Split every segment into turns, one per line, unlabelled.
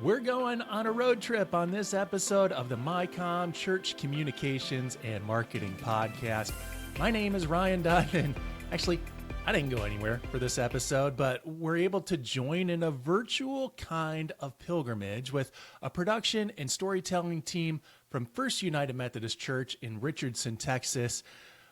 We're going on a road trip on this episode of the MyCom Church Communications and Marketing Podcast. My name is Ryan Dunn, and actually, I didn't go anywhere for this episode, but we're able to join in a virtual kind of pilgrimage with a production and storytelling team from First United Methodist Church in Richardson, Texas.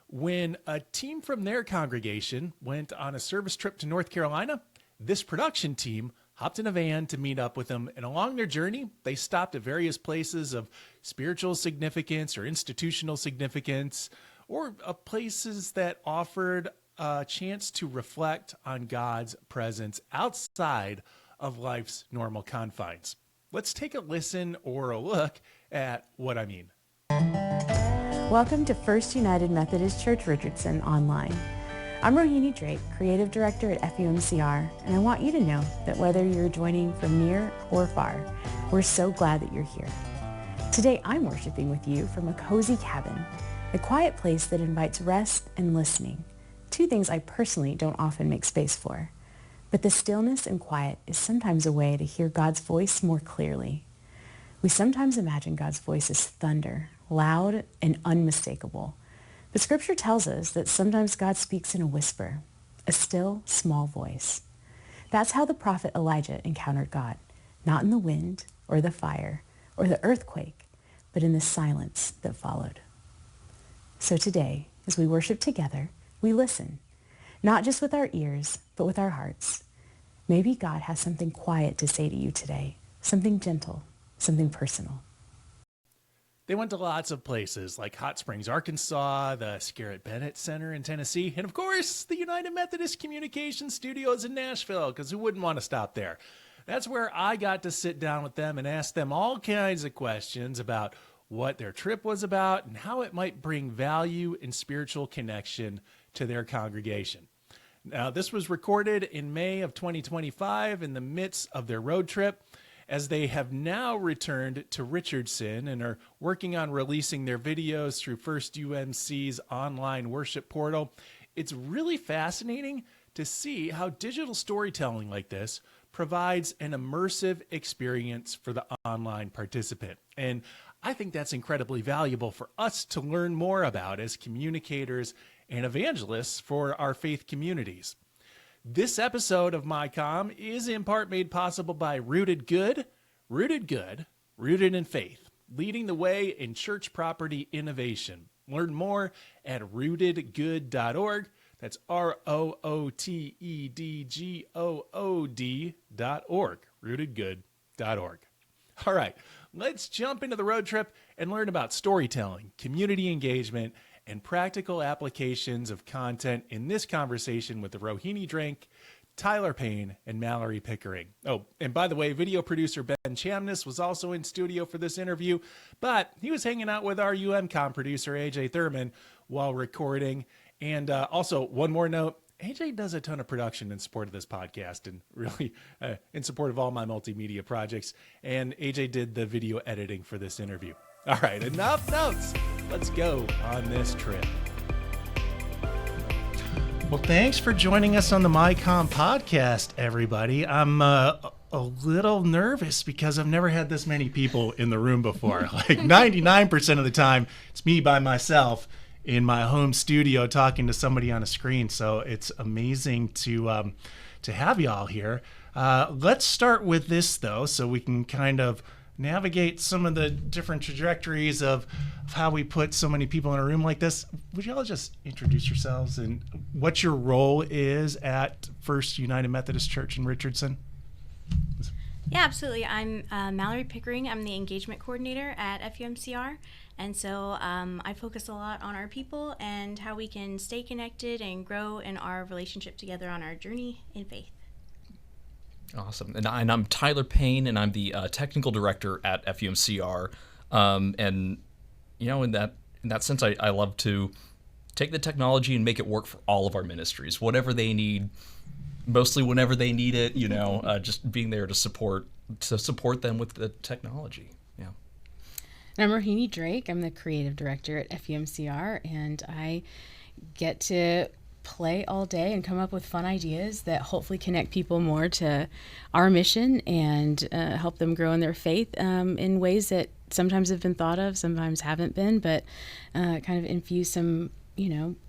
When a team from their congregation went on a service trip to North Carolina, this production team hopped in a van to meet up with them, and along their journey, they stopped at various places of spiritual significance or institutional significance, or places that offered a chance to reflect on God's presence outside of life's normal confines. Let's take a listen or a look at what I mean.
Welcome to First United Methodist Church Richardson Online. I'm Rohini Drake, Creative Director at FUMCR, and I want you to know that whether you're joining from near or far, we're so glad that you're here. Today I'm worshiping with you from a cozy cabin, a quiet place that invites rest and listening, two things I personally don't often make space for. But the stillness and quiet is sometimes a way to hear God's voice more clearly. We sometimes imagine God's voice as thunder, loud and unmistakable. But Scripture tells us that sometimes God speaks in a whisper, a still, small voice. That's how the prophet Elijah encountered God, not in the wind or the fire or the earthquake, but in the silence that followed. So today, as we worship together, we listen, not just with our ears, but with our hearts. Maybe God has something quiet to say to you today, something gentle, something personal.
They went to lots of places like Hot Springs, Arkansas, the Scarritt Bennett Center in Tennessee, and of course, the United Methodist Communications Studios in Nashville, because who wouldn't want to stop there? That's where I got to sit down with them and ask them all kinds of questions about what their trip was about and how it might bring value and spiritual connection to their congregation. Now, this was recorded in May of 2025 in the midst of their road trip, as they have now returned to Richardson and are working on releasing their videos through First UMC's online worship portal. It's really fascinating to see how digital storytelling like this provides an immersive experience for the online participant. And I think that's incredibly valuable for us to learn more about as communicators and evangelists for our faith communities. This episode of MyCom is in part made possible by Rooted Good, rooted in faith, leading the way in church property innovation. Learn more at rootedgood.org. That's ROOTEDGOOD.org, rootedgood.org. All right, let's jump into the road trip and learn about storytelling, community engagement, and practical applications of content in this conversation with the Rohini Drake, Tyler Payne, and Mallory Pickering. Oh, and by the way, video producer Ben Chamness was also in studio for this interview, but he was hanging out with our UMCom producer, AJ Thurman, while recording. And also, one more note, AJ does a ton of production in support of this podcast and really in support of all my multimedia projects. And AJ did the video editing for this interview. All right, enough notes. Let's go on this trip. Well, thanks for joining us on the MyCom podcast, everybody. I'm a little nervous because I've never had this many people in the room before. Like 99% of the time, it's me by myself in my home studio talking to somebody on a screen. So it's amazing to have y'all here. Let's start with this, though, so we can kind of navigate some of the different trajectories of how we put so many people in a room like this. Would you all just introduce yourselves and what your role is at First United Methodist Church in Richardson?
Yeah, absolutely. I'm Mallory Pickering. I'm the engagement coordinator at FUMCR. And so I focus a lot on our people and how we can stay connected and grow in our relationship together on our journey in faith.
Awesome. And I'm Tyler Payne, and I'm the technical director at FUMCR. And, you know, in that sense, I love to take the technology and make it work for all of our ministries, whatever they need, mostly whenever they need it, you know, just being there to support them with the technology. Yeah.
And I'm Rohini Drake. I'm the creative director at FUMCR, and I get to play all day and come up with fun ideas that hopefully connect people more to our mission and help them grow in their faith in ways that sometimes have been thought of, sometimes haven't been, but kind of infuse some,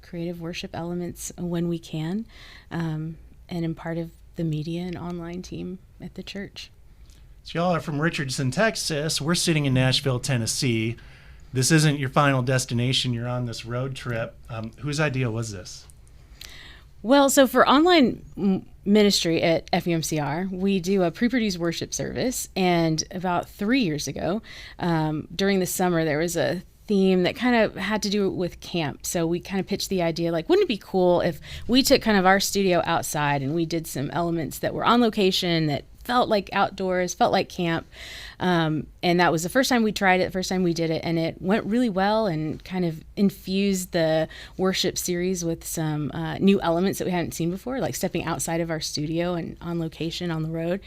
creative worship elements when we can, and in part of the media and online team at the church.
So y'all are from Richardson, Texas. We're sitting in Nashville, Tennessee. This isn't your final destination. You're on this road trip. Whose idea was this?
Well, so for online ministry at FUMCR, we do a pre-produced worship service. And about 3 years ago, during the summer, there was a theme that kind of had to do with camp. So we kind of pitched the idea, like, wouldn't it be cool if we took kind of our studio outside and we did some elements that were on location that felt like outdoors, felt like camp. And that was the first time we tried it, the first time we did it, and it went really well and kind of infused the worship series with some new elements that we hadn't seen before, like stepping outside of our studio and on location on the road.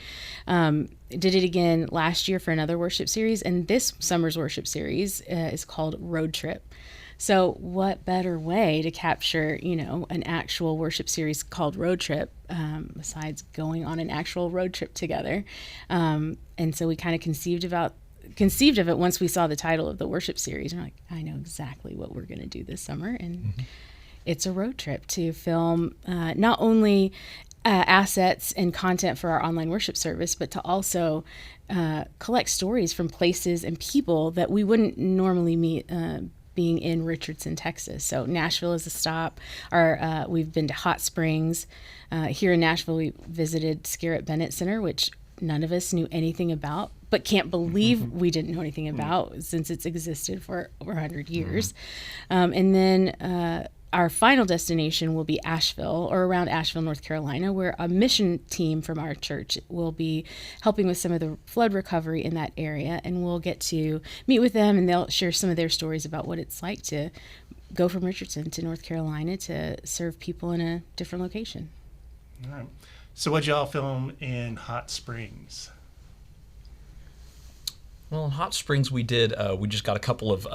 Did it again last year for another worship series, and this summer's worship series is called Road Trip. So what better way to capture, an actual worship series called Road Trip, besides going on an actual road trip together? And so we kind of conceived of it once we saw the title of the worship series. And we're like, I know exactly what we're going to do this summer. And it's a road trip to film not only assets and content for our online worship service, but to also collect stories from places and people that we wouldn't normally meet being in Richardson, Texas. So Nashville is a stop. We've been to Hot Springs. Here in Nashville, we visited Scarritt Bennett Center, which none of us knew anything about, but can't believe we didn't know anything about since it's existed for over 100 years. And then our final destination will be Asheville, or around Asheville, North Carolina, where a mission team from our church will be helping with some of the flood recovery in that area. And we'll get to meet with them, and they'll share some of their stories about what it's like to go from Richardson to North Carolina to serve people in a different location.
All right. So what'd y'all film in Hot Springs?
Well, in Hot Springs, we just got a couple of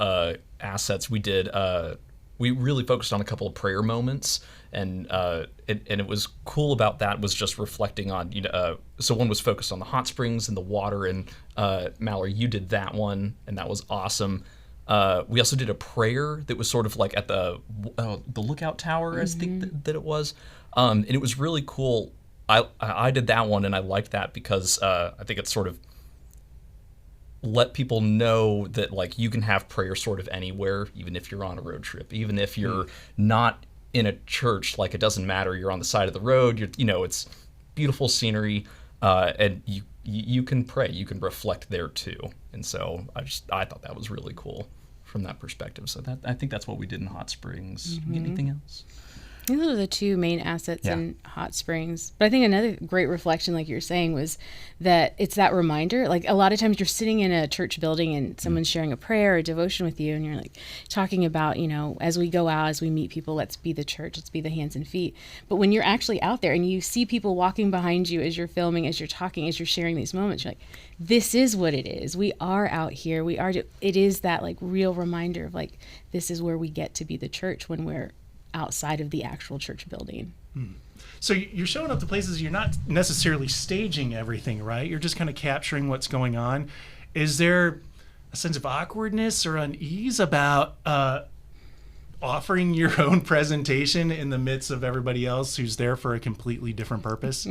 assets. We really focused on a couple of prayer moments, and it was cool about that was just reflecting on, so one was focused on the hot springs and the water, and Mallory, you did that one, and that was awesome. We also did a prayer that was sort of like at the lookout tower, I think that it was, and it was really cool. I did that one, and I liked that because I think it's sort of let people know that, like, you can have prayer sort of anywhere, even if you're on a road trip, even if you're not in a church. Like, it doesn't matter. You're on the side of the road. It's beautiful scenery, and you can pray. You can reflect there too. And so I thought that was really cool from that perspective. So I think that's what we did in Hot Springs. Anything else?
I think those are the two main assets in Hot Springs. But I think another great reflection, like you're saying, was that it's that reminder. Like, a lot of times you're sitting in a church building and someone's sharing a prayer or a devotion with you, and you're like talking about, as we go out, as we meet people, let's be the church, let's be the hands and feet. But when you're actually out there and you see people walking behind you as you're filming, as you're talking, as you're sharing these moments, you're like, this is what it is. We are out here. It is that, like, real reminder of, like, this is where we get to be the church when we're outside of the actual church building.
So you're showing up to places, you're not necessarily staging everything, right? You're just kind of capturing what's going on. Is there a sense of awkwardness or unease about offering your own presentation in the midst of everybody else who's there for a completely different purpose?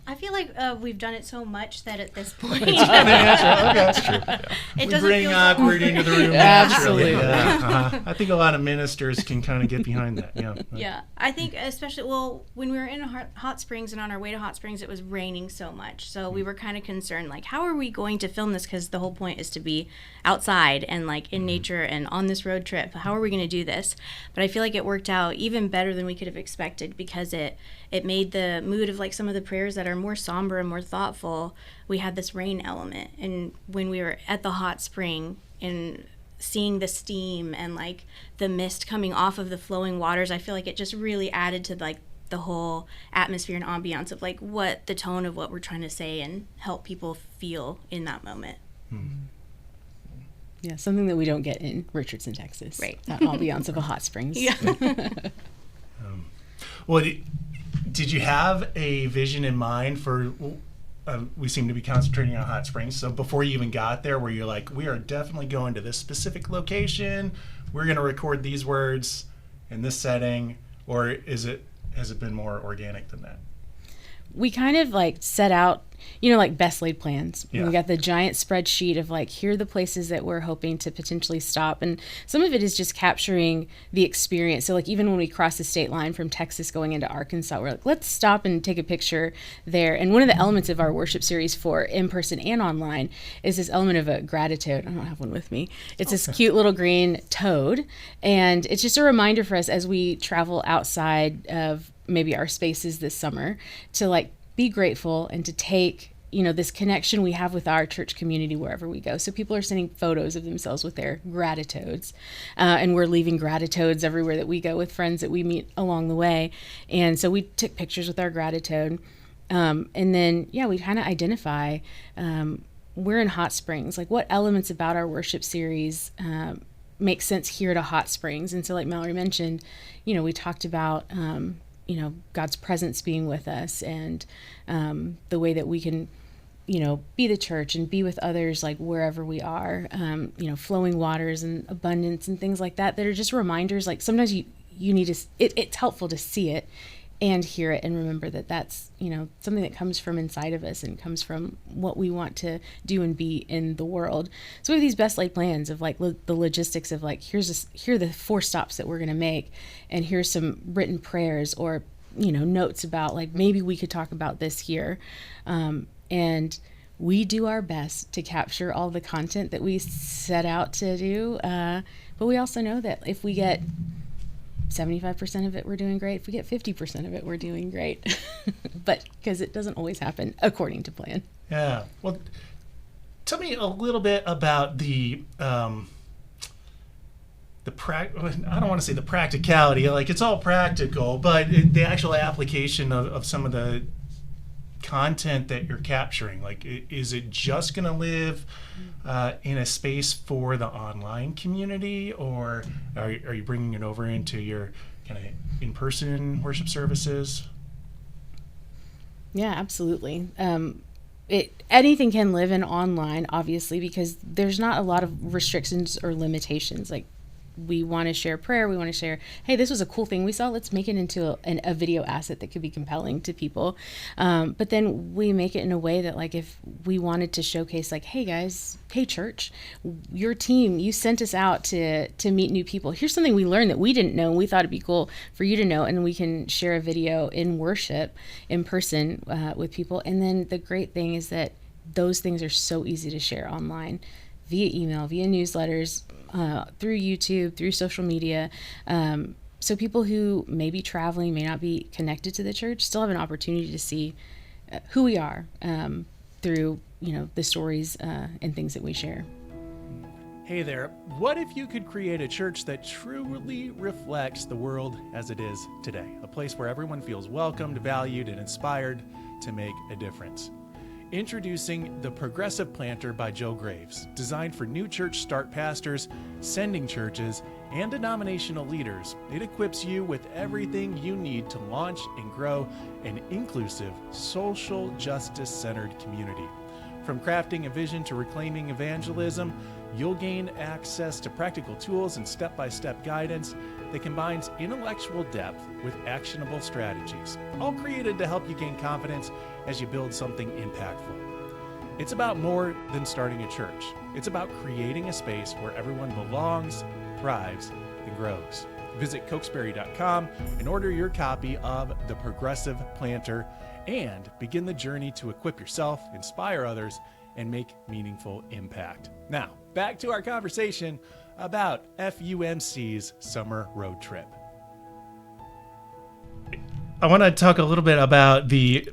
I feel like we've done it so much that at this point,
Okay. That's true.
It
We
doesn't
bring
feel so
awkward into the room.
Absolutely.
Yeah. I think a lot of ministers can kind of get behind that. Yeah.
Yeah, I think especially, when we were in Hot Springs and on our way to Hot Springs, it was raining so much. So we were kind of concerned, like, how are we going to film this? Because the whole point is to be outside and, like, in nature and on this road trip. How are we going to do this? But I feel like it worked out even better than we could have expected, because it made the mood of, like, some of the prayers that are more somber and more thoughtful. We had this rain element. And when we were at the hot spring and seeing the steam and, like, the mist coming off of the flowing waters, I feel like it just really added to, like, the whole atmosphere and ambiance of, like, what the tone of what we're trying to say and help people feel in that moment.
Yeah, something that we don't get in Richardson, Texas.
Right.
That ambiance of a hot springs.
Yeah.
Well, did you have a vision in mind for? We seem to be concentrating on Hot Springs. So before you even got there, were you like, we are definitely going to this specific location? We're going to record these words in this setting, or has it been more organic than that?
We kind of like set out, like best laid plans.
Yeah.
We got the giant spreadsheet of like, here are the places that we're hoping to potentially stop. And some of it is just capturing the experience. So like even when we cross the state line from Texas going into Arkansas, we're like, let's stop and take a picture there. And one of the elements of our worship series for in-person and online is this element of a gratitude. I don't have one with me. It's this cute little green toad. And it's just a reminder for us as we travel outside of maybe our spaces this summer to like be grateful and to take this connection we have with our church community wherever we go. So people are sending photos of themselves with their gratitudes, and we're leaving gratitudes everywhere that we go with friends that we meet along the way. And so we took pictures with our gratitude, and then we kind of identify we're in Hot Springs, like what elements about our worship series make sense here to Hot Springs. And so like Mallory mentioned, we talked about God's presence being with us, and the way that we can, be the church and be with others, like wherever we are, flowing waters and abundance and things like that are just reminders. Like sometimes you need to, it's helpful to see it and hear it and remember that that's, something that comes from inside of us and comes from what we want to do and be in the world. So we have these best laid plans of like the logistics of like, here are the 4 stops that we're going to make. And here's some written prayers or, notes about like, maybe we could talk about this here. And we do our best to capture all the content that we set out to do. But we also know that if we get 75% of it, we're doing great. If we get 50% of it, we're doing great. But because it doesn't always happen according to plan.
Yeah. Well, tell me a little bit about I don't want to say the practicality, like it's all practical, but the actual application of some of the content that you're capturing. Like, is it just going to live in a space for the online community, or are you bringing it over into your kind of in-person worship services?
Yeah, absolutely. Anything can live in online, obviously, because there's not a lot of restrictions or limitations. Like, we want to share prayer. We want to share, hey, this was a cool thing we saw. Let's make it into a video asset that could be compelling to people. But then we make it in a way that, like, if we wanted to showcase, like, hey, guys, hey, church, your team, you sent us out to meet new people. Here's something we learned that we didn't know, and we thought it'd be cool for you to know. And we can share a video in worship in person with people. And then the great thing is that those things are so easy to share online, via email, via newsletters, through YouTube, through social media. So people who may be traveling, may not be connected to the church, still have an opportunity to see who we are through, the stories and things that we share.
Hey there, what if you could create a church that truly reflects the world as it is today? A place where everyone feels welcomed, valued, and inspired to make a difference. Introducing The Progressive Planter by Joe Graves, designed for new church start pastors, sending churches, and denominational leaders. It equips you with everything you need to launch and grow an inclusive, social justice-centered community. From crafting a vision to reclaiming evangelism, you'll gain access to practical tools and step-by-step guidance that combines intellectual depth with actionable strategies, all created to help you gain confidence as you build something impactful. It's about more than starting a church. It's about creating a space where everyone belongs, thrives, and grows. Visit Cokesbury.com and order your copy of The Progressive Planter and begin the journey to equip yourself, inspire others, and make meaningful impact. Now, back to our conversation about FUMC's summer road trip. I want to talk a little bit about the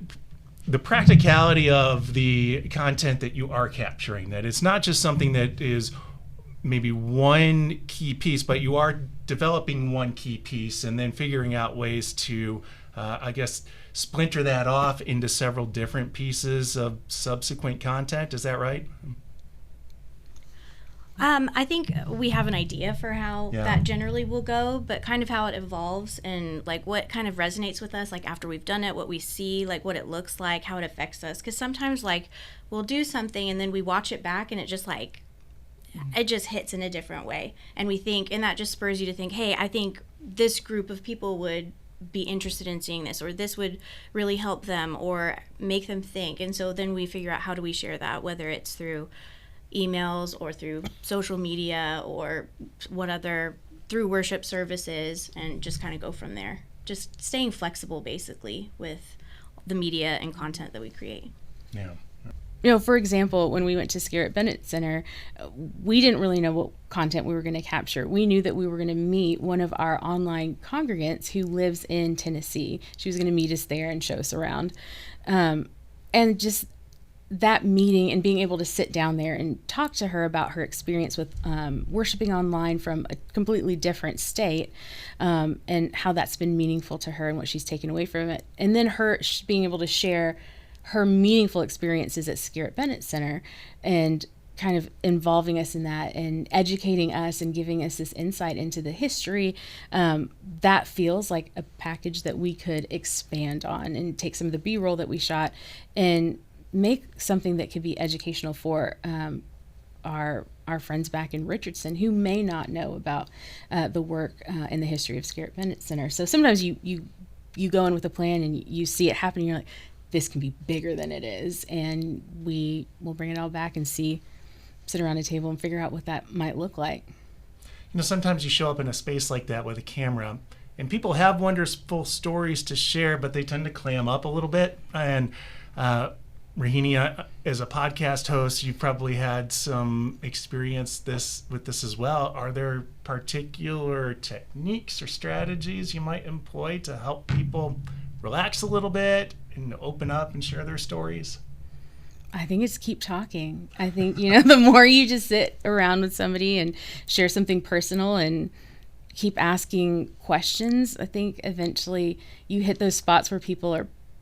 practicality of the content that you are capturing, that it's not just something that is maybe one key piece, but you are developing one key piece and then figuring out ways to, splinter that off into several different pieces of subsequent content. Is that right?
I think we have an idea for how that generally will go, but kind of how it evolves and like what kind of resonates with us, like after we've done it, what we see, like what it looks like, how it affects us. Because sometimes like we'll do something and then we watch it back and it just like, it just hits in a different way. And we think, and that just spurs you to think, hey, I think this group of people would be interested in seeing this, or this would really help them or make them think. And so then we figure out how do we share that, whether it's through emails or through social media or through worship services, and just kind of go from there. Just staying flexible basically with the media and content that we create.
Yeah.
For example, when we went to Scarritt Bennett Center, we didn't really know what content we were going to capture. We knew that we were going to meet one of our online congregants who lives in Tennessee. She was going to meet us there and show us around. And just that meeting and being able to sit down there and talk to her about her experience with worshiping online from a completely different state, and how that's been meaningful to her and what she's taken away from it. And then her being able to share her meaningful experiences at Scarritt Bennett Center and kind of involving us in that and educating us and giving us this insight into the history, that feels like a package that we could expand on and take some of the B-roll that we shot and make something that could be educational for our friends back in Richardson who may not know about the work and the history of Scarritt Bennett Center. So sometimes you go in with a plan and you see it happen and you're like, this can be bigger than it is, and we will bring it all back and sit around a table and figure out what that might look like.
Sometimes you show up in a space like that with a camera and people have wonderful stories to share, but they tend to clam up a little bit. And Rohini, as a podcast host, you've probably had some experience with this as well. Are there particular techniques or strategies you might employ to help people relax a little bit and open up and share their stories?
I think it's keep talking. I think, the more you just sit around with somebody and share something personal and keep asking questions, I think eventually you hit those spots where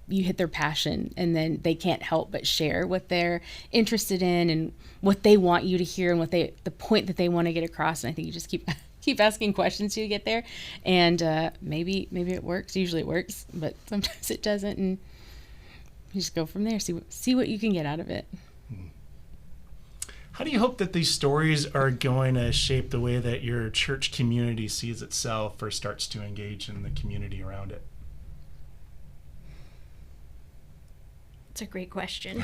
you hit their passion, and then they can't help but share what they're interested in and what they want you to hear and the point that they want to get across. And I think you just keep asking questions till you get there, and maybe it works. Usually it works, but sometimes it doesn't, and you just go from there. See what you can get out of it.
How do you hope that these stories are going to shape the way that your church community sees itself or starts to engage in the community around it?
It's a great question.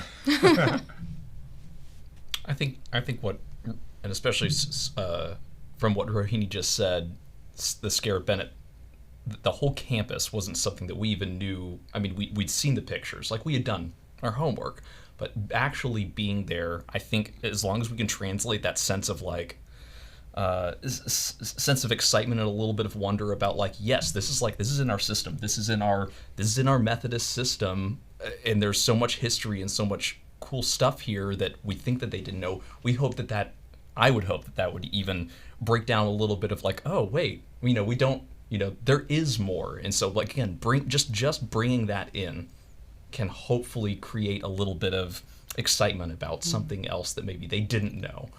I think what, and especially from what Rohini just said, the Scarritt Bennett, the whole campus wasn't something that we even knew. I mean, we'd seen the pictures, like we had done our homework, but actually being there, I think as long as we can translate that sense of like, sense of excitement and a little bit of wonder about like, yes, this is in our system. This is in our Methodist system. And there's so much history and so much cool stuff here that we think that they didn't know. I would hope that would even break down a little bit of like, oh wait, we don't, there is more. And so like, again, just bringing that in can hopefully create a little bit of excitement about something else that maybe they didn't know.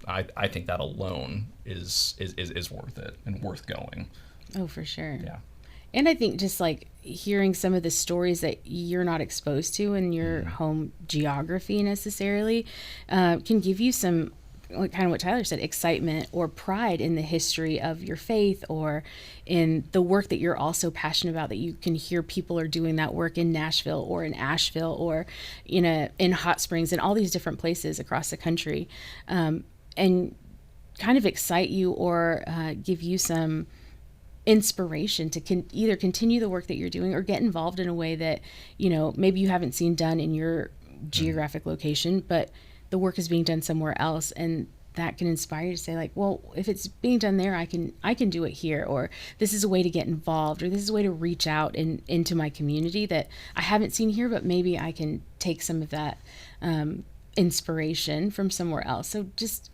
I think that alone is worth it and worth going.
Oh, for sure.
Yeah.
And I think just like hearing some of the stories that you're not exposed to in your home geography necessarily can give you some, like kind of what Tyler said, excitement or pride in the history of your faith or in the work that you're also passionate about, that you can hear people are doing that work in Nashville or in Asheville or in Hot Springs and all these different places across the country, and kind of excite you or give you some inspiration to either continue the work that you're doing or get involved in a way that maybe you haven't seen done in your geographic location, but the work is being done somewhere else, and that can inspire you to say like, well, if it's being done there, I can do it here, or this is a way to get involved, or this is a way to reach out into my community that I haven't seen here, but maybe I can take some of that inspiration from somewhere else. So just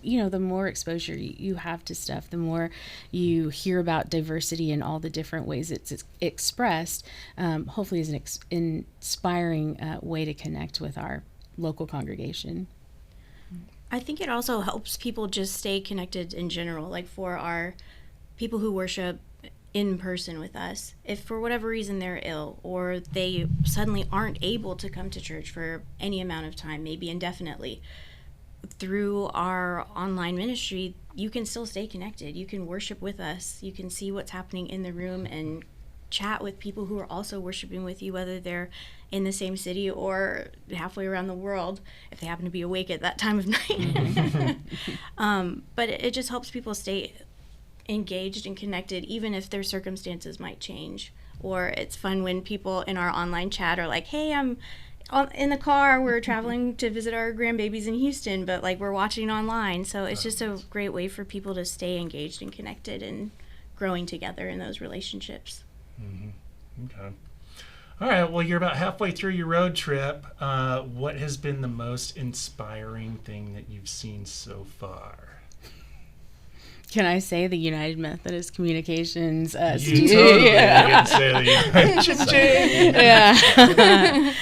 the more exposure you have to stuff, the more you hear about diversity in all the different ways it's expressed, hopefully is an inspiring way to connect with our local congregation.
I think it also helps people just stay connected in general, like for our people who worship in person with us. If for whatever reason they're ill or they suddenly aren't able to come to church for any amount of time, maybe indefinitely, through our online ministry, you can still stay connected. You can worship with us. You can see what's happening in the room and chat with people who are also worshiping with you, whether they're in the same city or halfway around the world, if they happen to be awake at that time of night. But it just helps people stay engaged and connected, even if their circumstances might change. Or it's fun when people in our online chat are like, hey, I'm in the car, we're traveling to visit our grandbabies in Houston, but like we're watching online. So it's just a great way for people to stay engaged and connected and growing together in those relationships.
Okay. All right. Well, you're about halfway through your road trip. What has been the most inspiring thing that you've seen so far?
Can I say the United Methodist Communications
You
studio?
totally can say the
Yeah.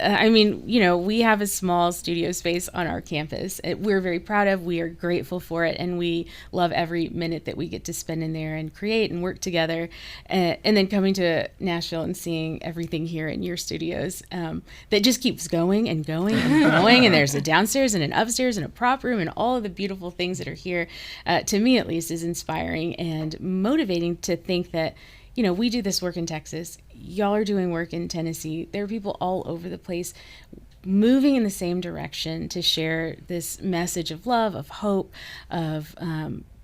I mean, we have a small studio space on our campus. We're very proud of. We are grateful for it, and we love every minute that we get to spend in there and create and work together. And then coming to Nashville and seeing everything here in your studios that just keeps going and going and going. And there's a downstairs and an upstairs and a prop room and all of the beautiful things that are here. To me, at least, is inspiring and motivating to think that, we do this work in Texas. Y'all are doing work in Tennessee. There are people all over the place moving in the same direction to share this message of love, of hope, of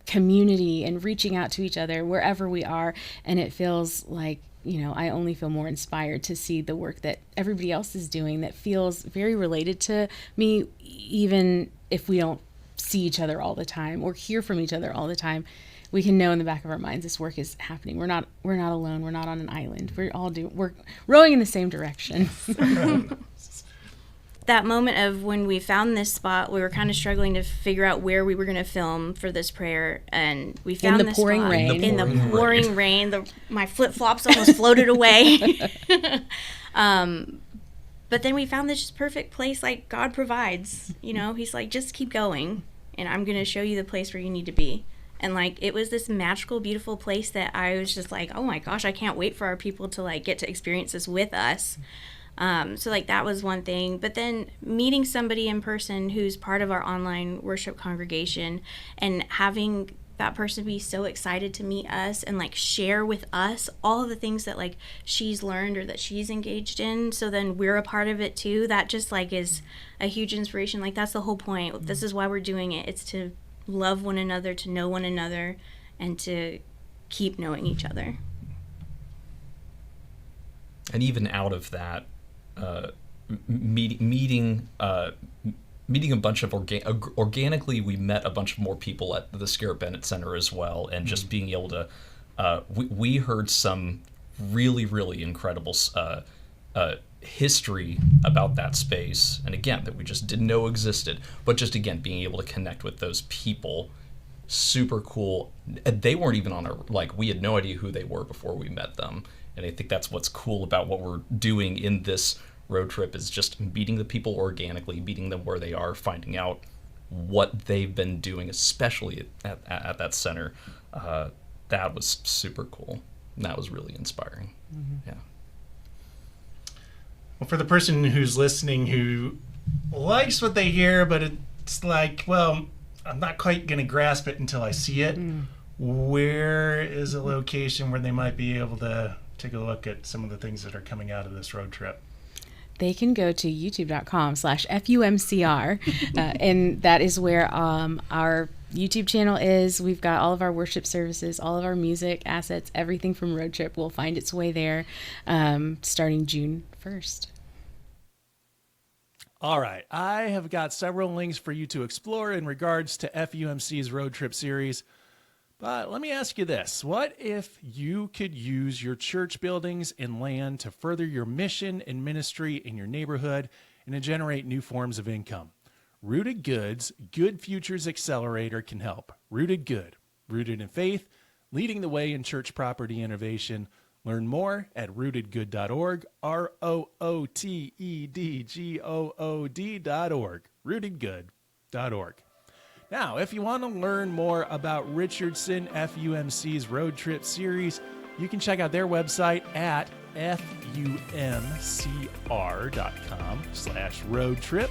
community, and reaching out to each other wherever we are. And it feels like, I only feel more inspired to see the work that everybody else is doing that feels very related to me, even if we don't see each other all the time or hear from each other all the time. We can know in the back of our minds this work is happening. We're not alone. We're not on an island. We're rowing in the same direction.
That moment of when we found this spot, we were kind of struggling to figure out where we were going to film for this prayer, and we found
in the pouring rain.
In the pouring rain, my flip flops almost floated away. But then we found this just perfect place, like God provides. He's like, just keep going, and I'm going to show you the place where you need to be. And like, it was this magical, beautiful place that I was just like, oh my gosh, I can't wait for our people to like get to experience this with us. So like that was one thing. But then meeting somebody in person who's part of our online worship congregation and having that person be so excited to meet us and like share with us all of the things that like she's learned or that she's engaged in, so then we're a part of it too, that just like is a huge inspiration. Like that's the whole point. This is why we're doing it. It's to love one another, to know one another, and to keep knowing each other.
And even out of that, meeting a bunch of organically, we met a bunch of more people at the Scarritt Bennett Center as well, and just being able to, we heard some really, really incredible history about that space, and again, that we just didn't know existed, but just again, being able to connect with those people, super cool. They weren't even on our, like, we had no idea who they were before we met them, and I think that's what's cool about what we're doing in this road trip, is just meeting the people organically, meeting them where they are, finding out what they've been doing, especially at that center. That was super cool. And that was really inspiring. Yeah.
Well, for the person who's listening who likes what they hear, but it's like, well, I'm not quite going to grasp it until I see it, where is a location where they might be able to take a look at some of the things that are coming out of this road trip?
They can go to youtube.com/FUMCR, and that is where our YouTube channel is. We've got all of our worship services, all of our music assets, everything from road trip will find its way there starting June 1st.
All right. I have got several links for you to explore in regards to FUMC's road trip series. But let me ask you this. What if you could use your church buildings and land to further your mission and ministry in your neighborhood and to generate new forms of income? Rooted Good's Good Futures Accelerator can help. Rooted Good, rooted in faith, leading the way in church property innovation. Learn more at rootedgood.org, ROOTEDGOOD.org, rootedgood.org. Now, if you want to learn more about Richardson FUMC's road trip series, you can check out their website at fumcr.com/road trip.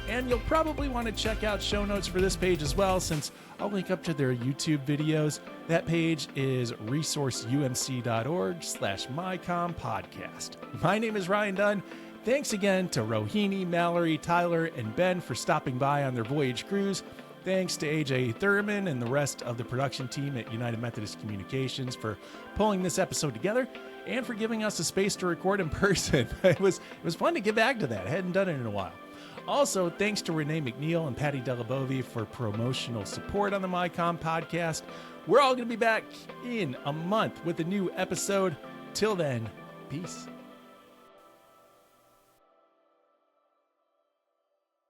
And you'll probably want to check out show notes for this page as well, since I'll link up to their YouTube videos. That page is resourceumc.org/mycompodcast. My name is Ryan Dunn. Thanks again to Rohini, Mallory, Tyler, and Ben for stopping by on their voyage cruise. Thanks to AJ Thurman and the rest of the production team at United Methodist Communications for pulling this episode together and for giving us a space to record in person. It was fun to get back to that. I hadn't done it in a while. Also, thanks to Renee McNeil and Patty Delabovi for promotional support on the MyCom podcast. We're all going to be back in a month with a new episode. Till then, peace.